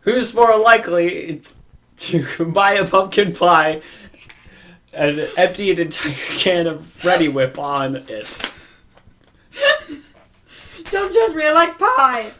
Who's more likely to buy a pumpkin pie and empty an entire can of Ready Whip on it? Don't judge me, I like pie!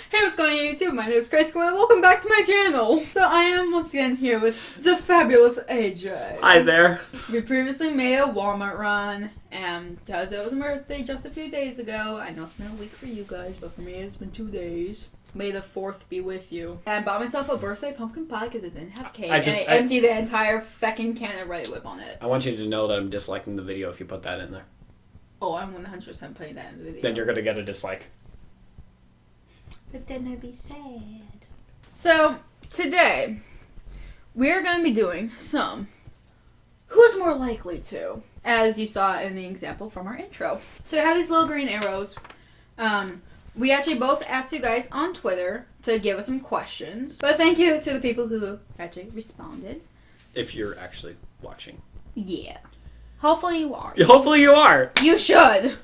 Hey, what's going on YouTube? My name is Grace and welcome back to my channel! So I am once again here with the fabulous AJ. Hi there. We previously made a Walmart run, and because it was my birthday just a few days ago, I know it's been a week for you guys, but for me it's been 2 days. May the 4th be with you. And I bought myself a birthday pumpkin pie because it didn't have cake, and I emptied the entire feckin' can of Ready Whip on it. I want you to know that I'm disliking the video if you put that in there. Oh, I'm 100% putting that in the video. Then you're gonna get a dislike. But then I'd be sad. So, today, we're going to be doing some Who's More Likely To, as you saw in the example from our intro. So we have these little green arrows. We actually both asked you guys on Twitter to give us some questions. But thank you to the people who actually responded. If you're actually watching. Yeah. Hopefully you are. Hopefully you are! You should!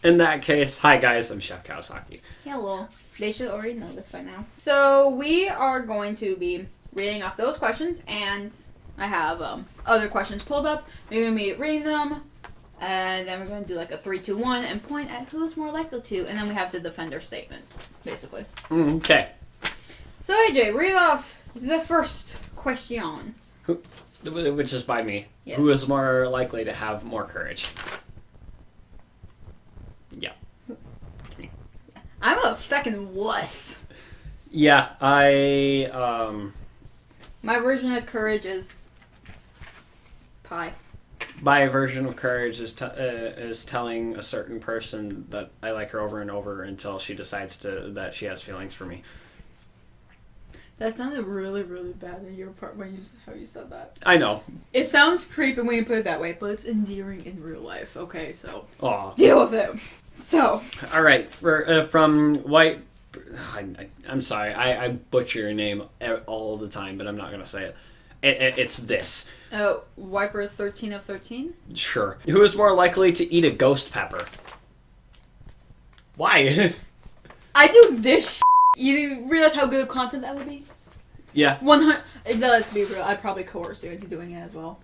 In that case, hi guys, I'm Chef Kawasaki. Hello. They should already know this by now. So we are going to be reading off those questions, and I have other questions pulled up. We're going to be reading them, and then we're going to do like a 3, 2, 1 and point at who's more likely to, and then we have the defender statement, basically. Okay. So AJ, read off the first question. Which is by me. Yes. Who is more likely to have more courage? Yeah. I'm a feckin' wuss. Yeah, My version of courage is pie. my version of courage is telling a certain person that I like her over and over until she decides that she has feelings for me. That sounded really, really bad in your part when how you said that. I know. It sounds creepy when you put it that way, but it's endearing in real life. Okay, so Aw. deal with it. So, All right, from White. I'm sorry, I butcher your name all the time, but I'm not gonna say it. It's this. Wiper 13 of 13. Sure. Who is more likely to eat a ghost pepper? Why? I do this. You realize how good content that would be? Yeah. 100. Let's be real. I'd probably coerce you into doing it as well.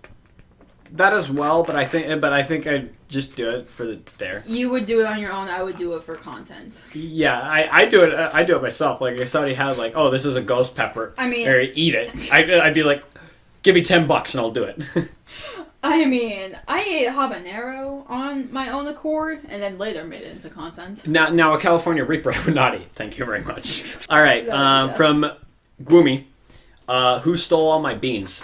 That as well, but I think I'd just do it for the dare. You would do it on your own. I would do it for content. Yeah, I do it. I do it myself. Like if somebody had like, oh, this is a ghost pepper. I mean, or eat it. I'd be like, give me $10 and I'll do it. I mean, I ate habanero on my own accord, and then later made it into content. Now a California Reaper I would not eat. Thank you very much. All right, Yeah. from Gloomy, who stole all my beans?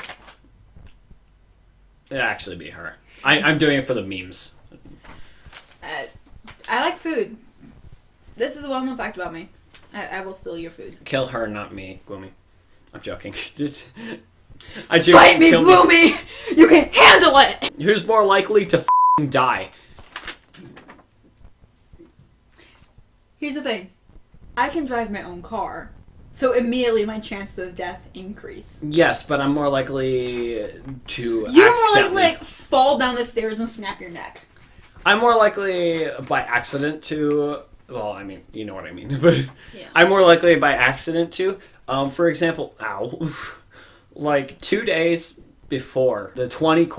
It'd actually be her. I'm doing it for the memes. I like food. This is a well-known fact about me. I will steal your food. Kill her, not me, Gloomy. I'm joking. Fight me, Gloomy! You can handle it! Who's more likely to die? Here's the thing. I can drive my own car, so immediately my chances of death increase. Yes, but I'm more likely to You're more likely to like, fall down the stairs and snap your neck. I'm more likely by accident to... Well, I mean, you know what I mean. But Yeah. I'm more likely by accident to... for example... Ow. Like 2 days before the 25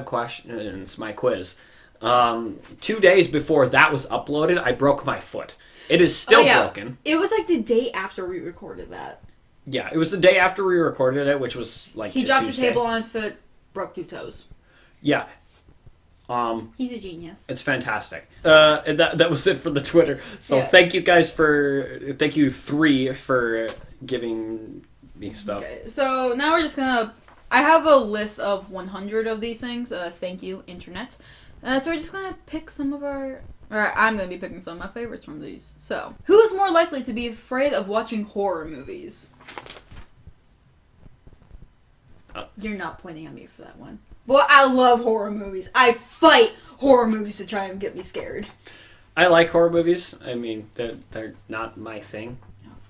questions, my quiz, 2 days before that was uploaded, I broke my foot. It is still broken. It was like the day after we recorded that. Yeah, it was the day after we recorded it, which was like He dropped Tuesday. the table on his foot, broke 2 toes. Yeah. He's a genius. It's fantastic. And that was it for the Twitter. So thank you guys thank you 3 for giving me stuff. Okay, so now we're just gonna... I have a list of 100 of these things. Thank you, internet. So we're just gonna pick some of our... Or I'm gonna be picking some of my favorites from these. So, who is more likely to be afraid of watching horror movies? You're not pointing at me for that one. Well, I love horror movies. I fight horror movies to try and get me scared. I like horror movies. I mean, they're not my thing.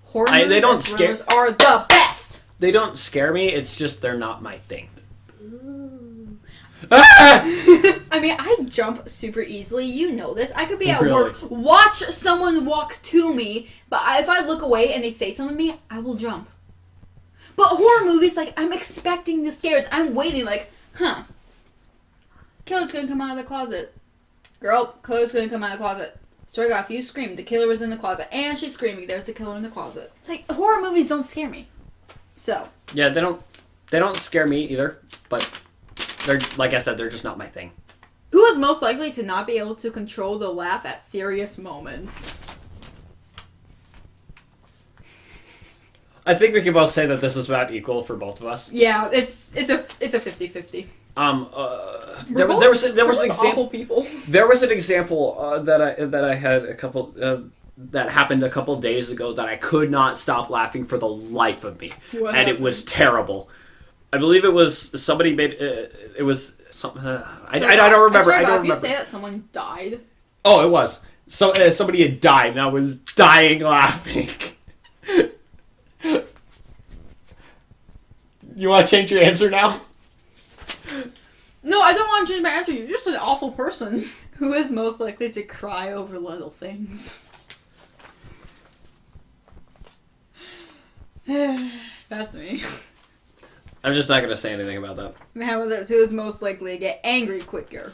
Horror movies they don't and thrillers are the best! They don't scare me. It's just they're not my thing. Ooh. I mean, I jump super easily. You know this. I could be at work, watch someone walk to me, but if I look away and they say something to me, I will jump. But horror movies, like, I'm expecting the scares. I'm waiting, like, killer's gonna come out of the closet. Girl, killer's gonna come out of the closet. Swear to God, if you screamed, the killer was in the closet, and she's screaming, there's the killer in the closet. It's like, horror movies don't scare me. So. Yeah, they don't scare me either, but they're, like I said, they're just not my thing. Who is most likely to not be able to control the laugh at serious moments? I think we can both say that this is about equal for both of us. Yeah, it's a 50-50. There was an example. Awful people. There was an example that I had a couple that happened a couple days ago that I could not stop laughing for the life of me, it was terrible. I believe it was somebody made it was something. I don't remember. I don't remember. If you say that someone died. Oh, it was. So somebody had died, and I was dying laughing. You want to change your answer now? No, I don't want to change my answer. You're just an awful person. Who is most likely to cry over little things? That's me. I'm just not going to say anything about that. And how about this? Who is most likely to get angry quicker?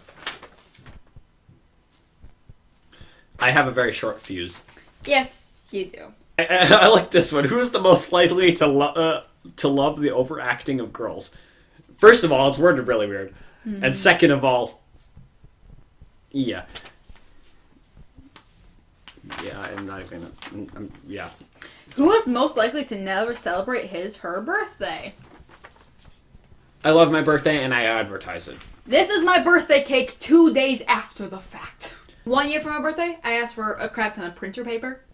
I have a very short fuse. Yes, you do. I like this one. Who is the most likely to love the overacting of girls? First of all, it's worded really weird. Mm-hmm. And second of all, yeah. Yeah, I'm not even... yeah. Who is most likely to never celebrate his/her birthday? I love my birthday and I advertise it. This is my birthday cake 2 days after the fact. 1 year for my birthday, I asked for a crap ton of printer paper.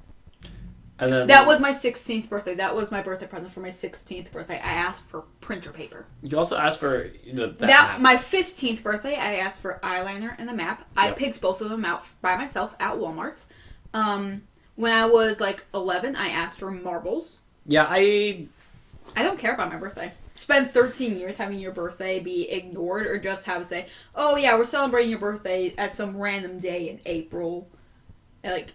And then that was my 16th birthday. That was my birthday present for my 16th birthday. I asked for printer paper. You also asked for that map. My 15th birthday, I asked for eyeliner and the map. I picked both of them out by myself at Walmart. When I was like 11, I asked for marbles. Yeah, I don't care about my birthday. Spend 13 years having your birthday be ignored or just have say, oh yeah, we're celebrating your birthday at some random day in April. Like,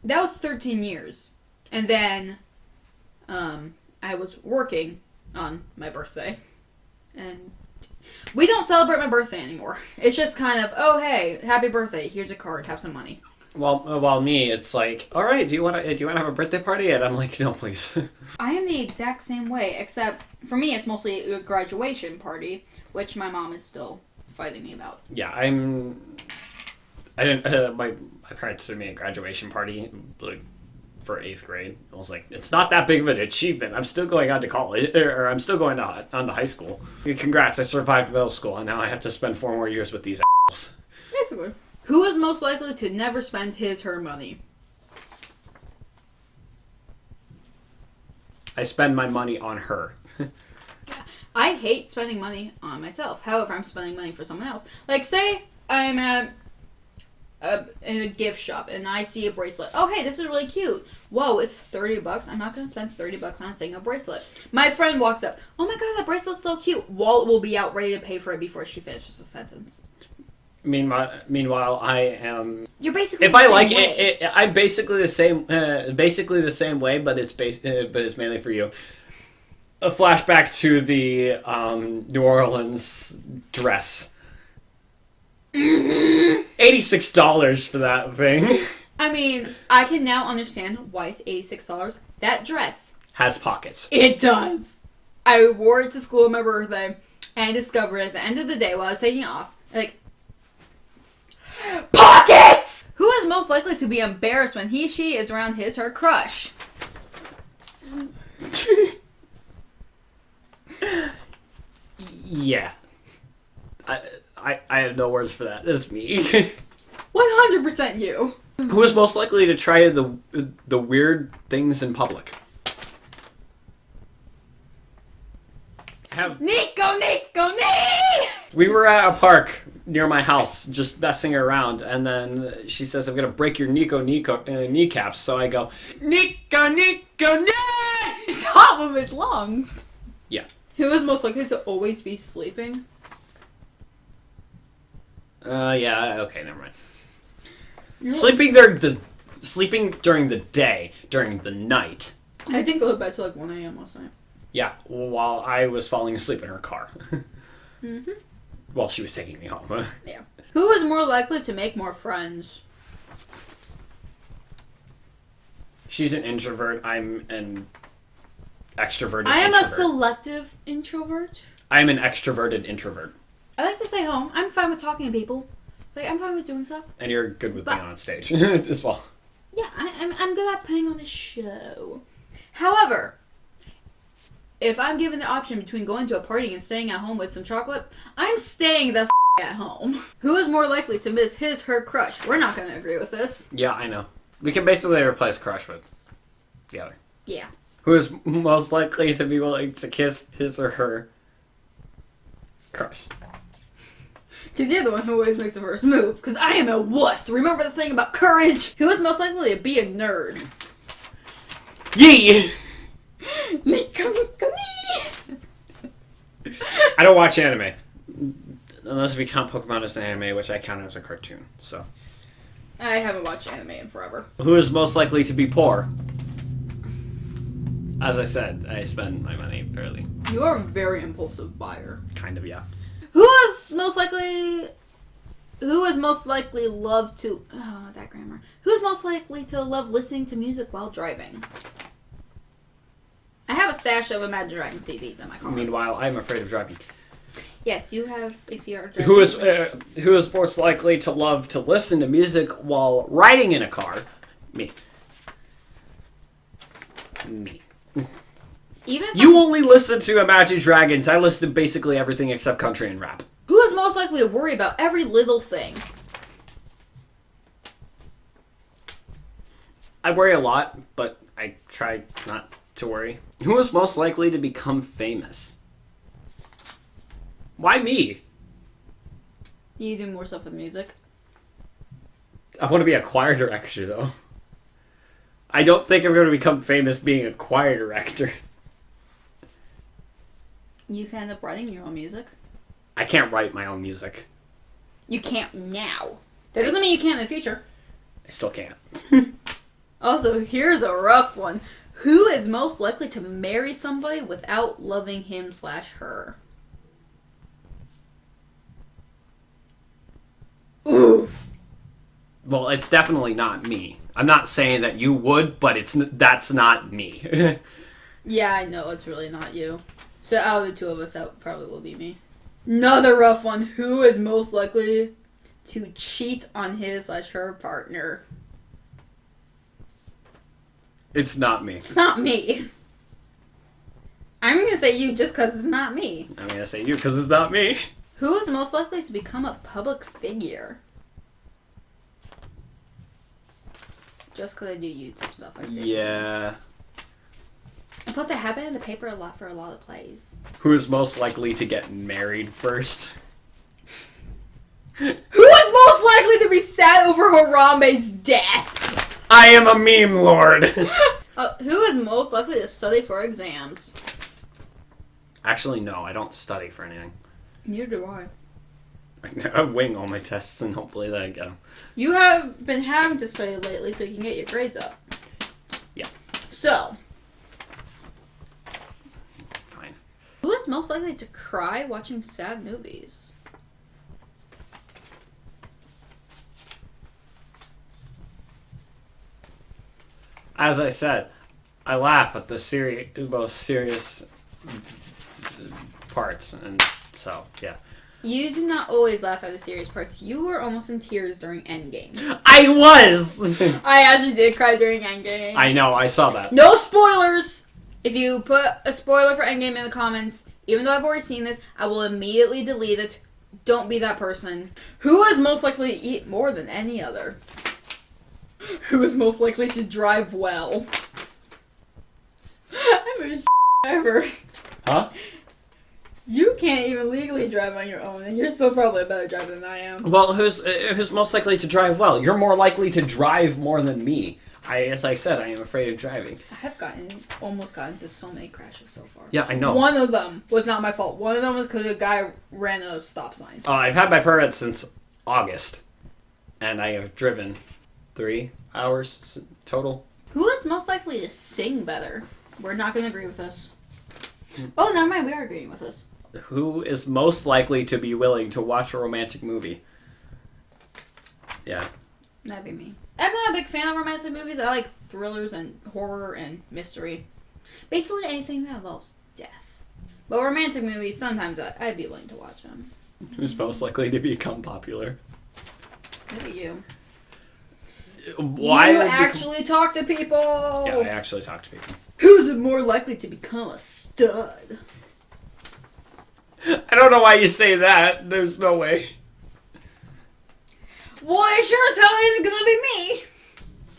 that was 13 years. And then, I was working on my birthday. And we don't celebrate my birthday anymore. It's just kind of, oh hey, happy birthday, here's a card, have some money. Well, me, it's like, all right, do you want to have a birthday party? And I'm like, no, please. I am the exact same way, except for me, it's mostly a graduation party, which my mom is still fighting me about. Yeah, my parents threw me a graduation party like for 8th grade. I was like, it's not that big of an achievement. I'm still going on to college, or I'm still going on to high school. Congrats, I survived middle school, and now I have to spend 4 more years with these assholes. Basically. Who is most likely to never spend his/her money? I spend my money on her. I hate spending money on myself. However, I'm spending money for someone else. Like, say I'm at in a gift shop and I see a bracelet. Oh, hey, this is really cute. Whoa, it's $30. I'm not going to spend $30 on a single bracelet. My friend walks up. Oh my god, that bracelet's so cute. Wallet will be out ready to pay for it before she finishes the sentence. Meanwhile, I am. You're basically. If I like it, I'm basically the same. Basically the same way, but it's mainly for you. A flashback to the New Orleans dress. Mm-hmm. $86 for that thing. I mean, I can now understand why it's $86. That dress has pockets. It does. I wore it to school on my birthday, and I discovered at the end of the day while I was taking it off, like. Pockets! Who is most likely to be embarrassed when she is around his/her crush? Yeah. I have no words for that. That's me. 100% you. Who is most likely to try the weird things in public? Nico! We were at a park near my house, just messing around, and then she says, "I'm gonna break your kneecaps." So I go, "Nico, top of his lungs. Yeah. Who is most likely to always be sleeping? Yeah, okay, never mind. You're- Sleeping during the day, during the night. I didn't go to bed till like 1 a.m. last night. Yeah, while I was falling asleep in her car. Mm-hmm. While she was taking me home. Yeah. Who is more likely to make more friends? She's an introvert. I'm an extroverted I am introvert. a selective introvert. I'm an extroverted introvert. I like to stay home. I'm fine with talking to people. Like, I'm fine with doing stuff. And you're good with But- being on stage as well. Yeah, I'm good at putting on a show. However, if I'm given the option between going to a party and staying at home with some chocolate, I'm staying the at home. Who is more likely to miss her crush? We're not going to agree with this. Yeah, I know. We can basically replace crush with the other. Yeah. Who is most likely to be willing to kiss his or her crush? Because you're the one who always makes the first move. Because I am a wuss. Remember the thing about courage? Who is most likely to be a nerd? Yee! Mika. I don't watch anime. Unless we count Pokemon as an anime, which I count as a cartoon. So, I haven't watched anime in forever. who is most likely to be poor? As I said, I spend my money fairly. You are a very impulsive buyer. Kind of, yeah. Who is most likely love to... Oh, that grammar. Who is most likely to love listening to music while driving? I have a stash of Imagine Dragons CDs in my car. Meanwhile, I'm afraid of driving. Yes, you have, if you are driving. Who is most likely to love to listen to music while riding in a car? Me. Even if You only listen to Imagine Dragons. I listen to basically everything except country and rap. Who is most likely to worry about every little thing? I worry a lot, but I try not to worry. Who is most likely to become famous? Why me? You do more stuff with music. I want to be a choir director, though. I don't think I'm going to become famous being a choir director. You can end up writing your own music. I can't write my own music. You can't now. That doesn't mean you can't in the future. I still can't. Also, here's a rough one. Who is most likely to marry somebody without loving him/her? Ooh. Well, it's definitely not me. I'm not saying that you would, but that's not me. Yeah, I know it's really not you. So out of the two of us, that probably will be me. Another rough one. Who is most likely to cheat on his/her partner? It's not me. It's not me. I'm going to say you just because it's not me. I'm going to say you because it's not me. Who is most likely to become a public figure? Just because I do YouTube stuff, I say. Yeah. And plus, I have been in the paper a lot for a lot of plays. Who is most likely to get married first? Who is most likely to be sad over Harambe's death? I am a meme lord. Who is most likely to study for exams? Actually, no, I don't study for anything. Neither do I. I wing all my tests and hopefully that I get 'em. You have been having to study lately so you can get your grades up. Yeah. So, Fine. who is most likely to cry watching sad movies? As I said, I laugh at the most serious parts, and so, yeah. You do not always laugh at the serious parts. You were almost in tears during Endgame. I was! I actually did cry during Endgame. I know, I saw that. No spoilers! If you put a spoiler for Endgame in the comments, even though I've already seen this, I will immediately delete it. Don't be that person. Who is most likely to eat more than any other? Who is most likely to drive well? I'm a driver. Huh? You can't even legally drive on your own, and you're still probably a better driver than I am. Well, who's most likely to drive well? You're more likely to drive more than me. As I said, I am afraid of driving. I have almost gotten into so many crashes so far. Yeah, I know. One of them was not my fault. One of them was because a guy ran a stop sign. I've had my permit since August, and I have driven 3 hours total. Who is most likely to sing better? We're not going to agree with this. Oh, never mind. We are agreeing with this. Who is most likely to be willing to watch a romantic movie? Yeah. That'd be me. I'm not a big fan of romantic movies. I like thrillers and horror and mystery. Basically anything that involves death. But romantic movies, sometimes I'd be willing to watch them. Who's most likely to become popular? Maybe you. Why? You actually talk to people. Yeah, I actually talk to people. Who's more likely to become a stud? I don't know why you say that. There's no way. Well, it sure as hell ain't gonna be me.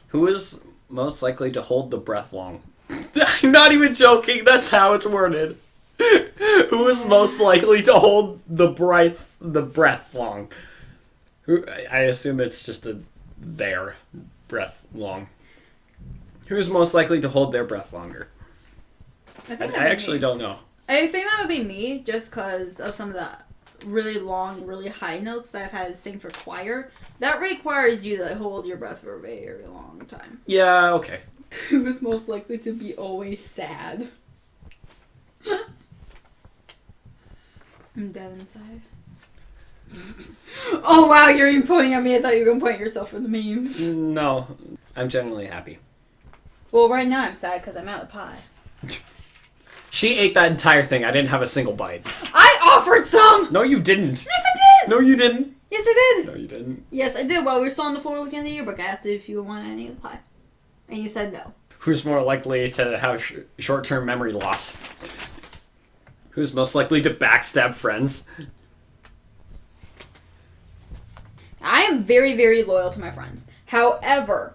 Who is most likely to hold the breath long? I'm not even joking. That's how it's worded. Who is most likely to hold the breath long? I assume it's just their breath long. Who's most likely to hold their breath longer? I actually don't know. I think that would be me, just because of some of the really long, really high notes that I've had to sing for choir. That requires you to hold your breath for a very long time. Yeah, okay. Who is most likely to be always sad? I'm dead inside. Oh wow, you're even pointing at me. I thought you were going to point at yourself for the memes. No, I'm genuinely happy. Well, right now I'm sad because I'm out of pie. She ate that entire thing. I didn't have a single bite. I offered some! No, you didn't. Yes, I did! No, you didn't. Yes, I did! No, you didn't. Yes, I did. While we were still on the floor looking at the yearbook, I asked if you wanted any of the pie. And you said no. Who's more likely to have short-term memory loss? Who's most likely to backstab friends? I am very, very loyal to my friends. However,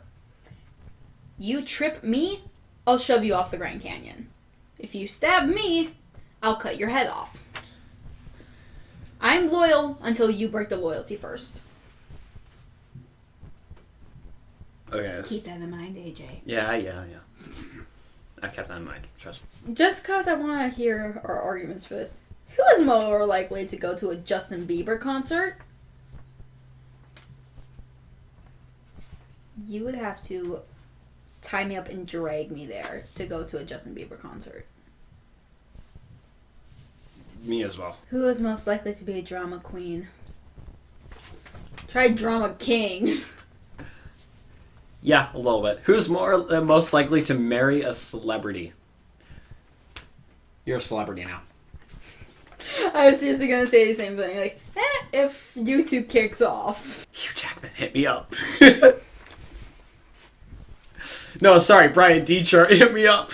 you trip me, I'll shove you off the Grand Canyon. If you stab me, I'll cut your head off. I'm loyal until you break the loyalty first. Okay. Keep that in mind, AJ. Yeah. I've kept that in mind. Trust me. Just because I want to hear our arguments for this. Who is more likely to go to a Justin Bieber concert? You would have to tie me up and drag me there to go to a Justin Bieber concert. Me as well. Who is most likely to be a drama queen? Try drama king. Yeah, a little bit. Who's most likely to marry a celebrity? You're a celebrity now. I was seriously gonna say the same thing. Like, if YouTube kicks off. Hugh Jackman, hit me up. No, sorry, Brian D-Chart, hit me up.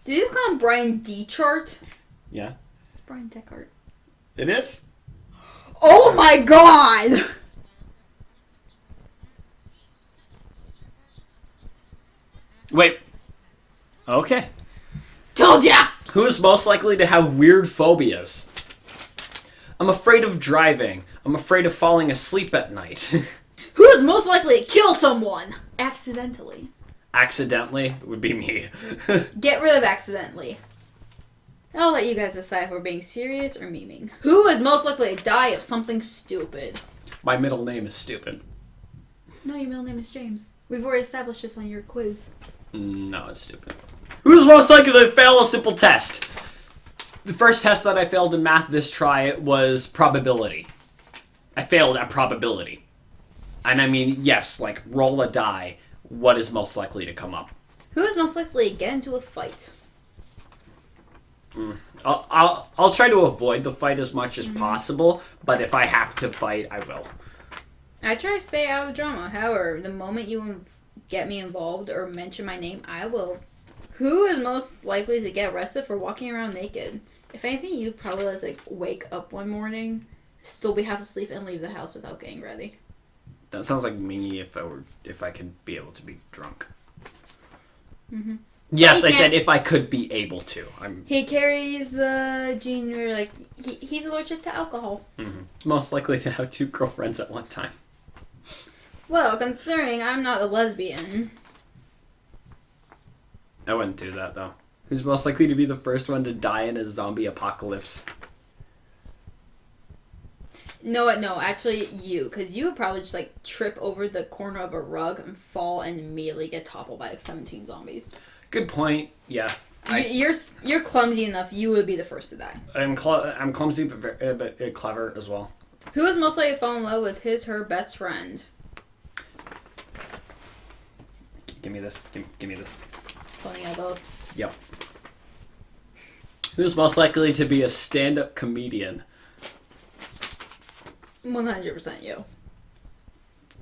Did you just call him Brian D-Chart? Yeah. It's Brian Deckard. It is? Oh my god! Wait. Okay. Told ya! Who's most likely to have weird phobias? I'm afraid of driving. I'm afraid of falling asleep at night. Who is most likely to kill someone? Accidentally. Accidentally would be me. Get rid of accidentally. I'll let you guys decide if we're being serious or memeing. Who is most likely to die of something stupid? My middle name is stupid. No, your middle name is James. We've already established this on your quiz. No, it's stupid. Who's most likely to fail a simple test? The first test that I failed in math this try was probability. I failed at probability. And I mean, yes, like, roll a die. What is most likely to come up? Who is most likely to get into a fight? I'll try to avoid the fight as much as possible, but if I have to fight, I will. I try to stay out of the drama. However, the moment you get me involved or mention my name, I will. Who is most likely to get arrested for walking around naked? If anything, you'd probably like wake up one morning, still be half asleep, and leave the house without getting ready. That sounds like me if I could be able to be drunk. Mm-hmm. Yes, I said if I could be able to. He carries the gene where like he's allergic to alcohol. Mm-hmm. Most likely to have 2 girlfriends at one time. Well, considering I'm not a lesbian. I wouldn't do that though. Who's most likely to be the first one to die in a zombie apocalypse? No, no, actually you, because you would probably just like trip over the corner of a rug and fall and immediately get toppled by like 17 zombies. Good point. Yeah. You're clumsy enough. You would be the first to die. I'm clumsy, but clever as well. Who is most likely to fall in love with her best friend? Give me this. Give me this. Pulling out both. Yep. Who's most likely to be a stand-up comedian? 100% you.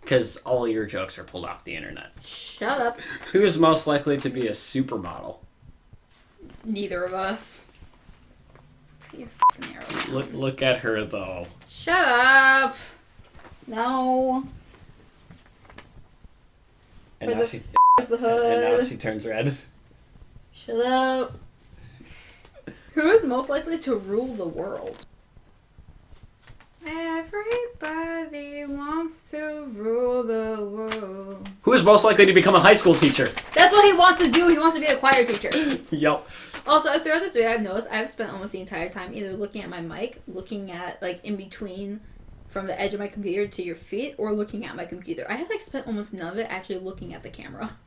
Because all your jokes are pulled off the internet. Shut up. Who's most likely to be a supermodel? Neither of us. Put your fucking arrow down. Look at her, though. Shut up. No. And now she... Where's the hood? And now she turns red. Shut up. Who is most likely to rule the world? Everybody wants to rule the world. Who is most likely to become a high school teacher? That's what he wants to do. He wants to be a choir teacher. Yep. Also, throughout this video, I've noticed I've spent almost the entire time either looking at my mic, looking at like in between from the edge of my computer to your feet, or looking at my computer. I have like spent almost none of it actually looking at the camera.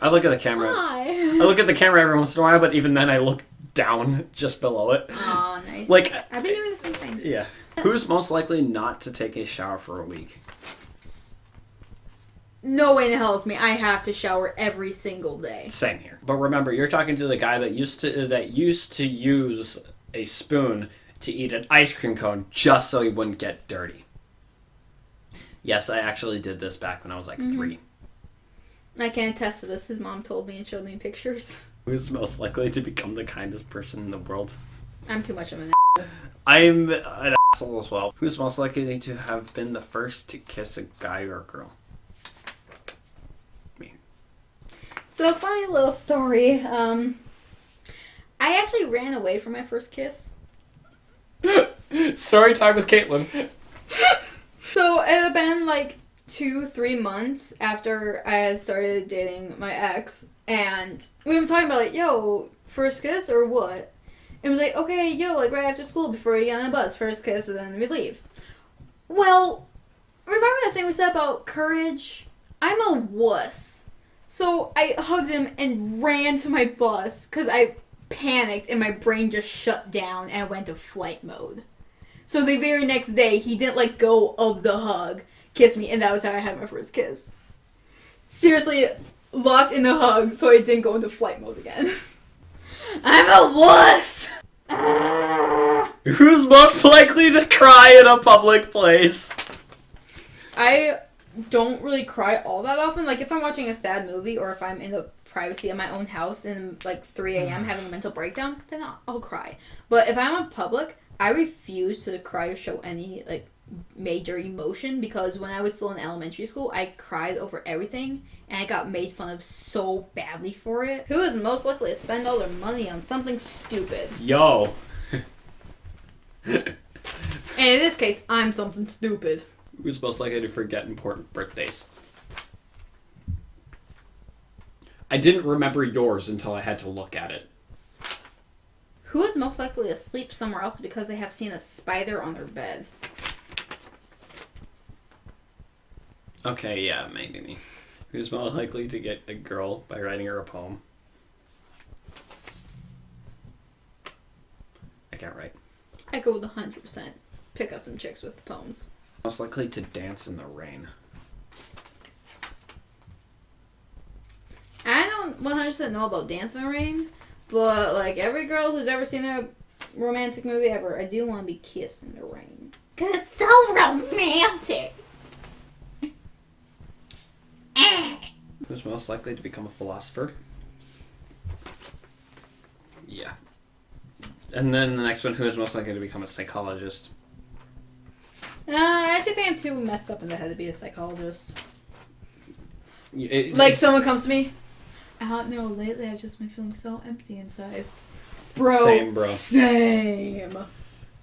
I look at the camera. Why? I look at the camera every once in a while, but even then I look down just below it. Oh, nice. Like, I've been doing the same thing. Yeah. Who's most likely not to take a shower for a week? No way in hell it's me. I have to shower every single day. Same here. But remember, you're talking to the guy that used to use a spoon to eat an ice cream cone just so he wouldn't get dirty. Yes, I actually did this back when I was like 3. I can attest to this. His mom told me and showed me pictures. Who's most likely to become the kindest person in the world? I'm too much of an I'm an asshole as well. Who's most likely to have been the first to kiss a guy or a girl? Me. So, funny little story. I actually ran away from my first kiss. Story time with Caitlin. So, it had been like 2-3 months after I had started dating my ex, and we were talking about like, yo, first kiss or what? It was like, okay, yo, like right after school before we get on the bus, first kiss, and then we leave. Well, remember that thing we said about courage? I'm a wuss. So I hugged him and ran to my bus because I panicked and my brain just shut down and I went to flight mode. So the very next day, he didn't let go of the hug, kiss me, and that was how I had my first kiss. Seriously, locked in the hug so I didn't go into flight mode again. I'm a wuss! Who's most likely to cry in a public place? I don't really cry all that often. Like, if I'm watching a sad movie or if I'm in the privacy of my own house and like 3 a.m. having a mental breakdown, then I'll cry. But if I'm in public, I refuse to cry or show any like major emotion because when I was still in elementary school, I cried over everything and I got made fun of so badly for it. Who is most likely to spend all their money on something stupid? Yo. And in this case, I'm something stupid. Who's most likely to forget important birthdays? I didn't remember yours until I had to look at it. Who is most likely to sleep somewhere else because they have seen a spider on their bed? Okay, yeah, maybe me. Who's most likely to get a girl by writing her a poem? I can't write. I go with 100%. Pick up some chicks with the poems. Most likely to dance in the rain. I don't 100% know about Dance in the Rain, but like every girl who's ever seen a romantic movie ever, I do want to be kissed in the rain. 'Cause it's so romantic. Who's most likely to become a philosopher? Yeah. And then the next one, who is most likely to become a psychologist? I actually think I'm too messed up in the head to be a psychologist. Like Like someone comes to me, I don't know, lately I've just been feeling so empty inside. Bro. Same, bro. Same.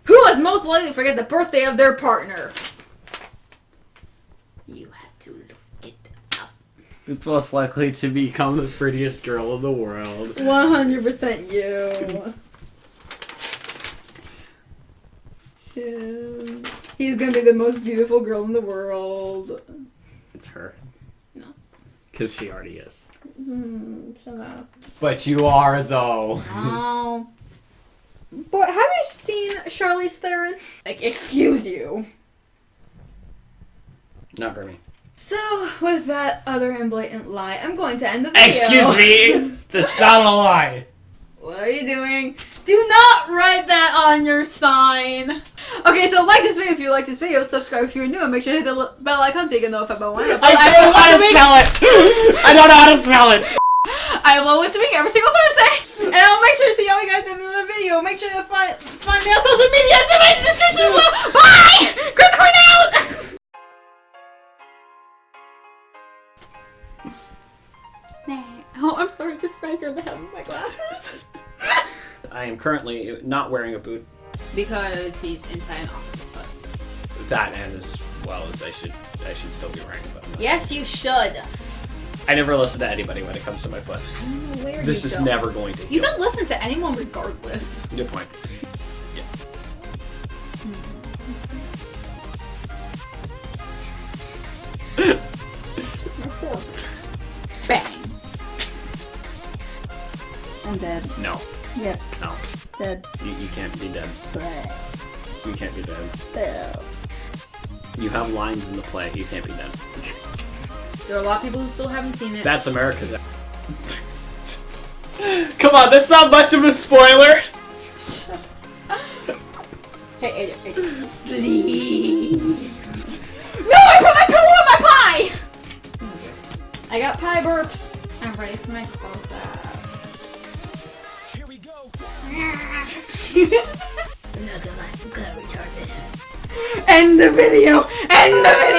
Who is most likely to forget the birthday of their partner? You have to look it up. Who's most likely to become the prettiest girl in the world? 100% you. He's gonna be the most beautiful girl in the world. It's her. No. Because she already is. Shut up. But you are, though. Oh. Boy, have you seen Charlize Theron? Like, excuse you. Not for me. So, with that other and blatant lie, I'm going to end the video. Excuse me! That's not a lie. What are you doing? Do not write that on your sign. Okay, so like this video if you like this video, subscribe if you're new, and make sure to hit the bell icon so you can know if I put one up. I don't know how to spell it! I don't know how to spell it! I am always doing every single Thursday, and I'll make sure to see all you guys in another video. Make sure to find me on social media. It's in the description below. Bye! Chris Quinn out! Oh, I'm sorry, just smacked her in the head with my glasses. I am currently not wearing a boot. Because he's inside an office, but... That and as well as I should still be wearing it. But I'm not. Yes, you should. I never listen to anybody when it comes to my foot. I don't know where This is don't. never going to heal. You don't listen to anyone regardless. Good point. Yeah. Bang. I'm dead. No. Yep, No. dead. You can't be dead. Bleh. You can't be dead. Ew. You have lines in the play. You can't be dead. There are a lot of people who still haven't seen it. That's America's. Come on, that's not much of a spoiler. Hey, AJ. Sleep. No, I put my pillow on my pie! I got pie burps. I'm ready for my close-up. Here we go. I'm not gonna lie, I'm gonna retard this. End the video! End the video!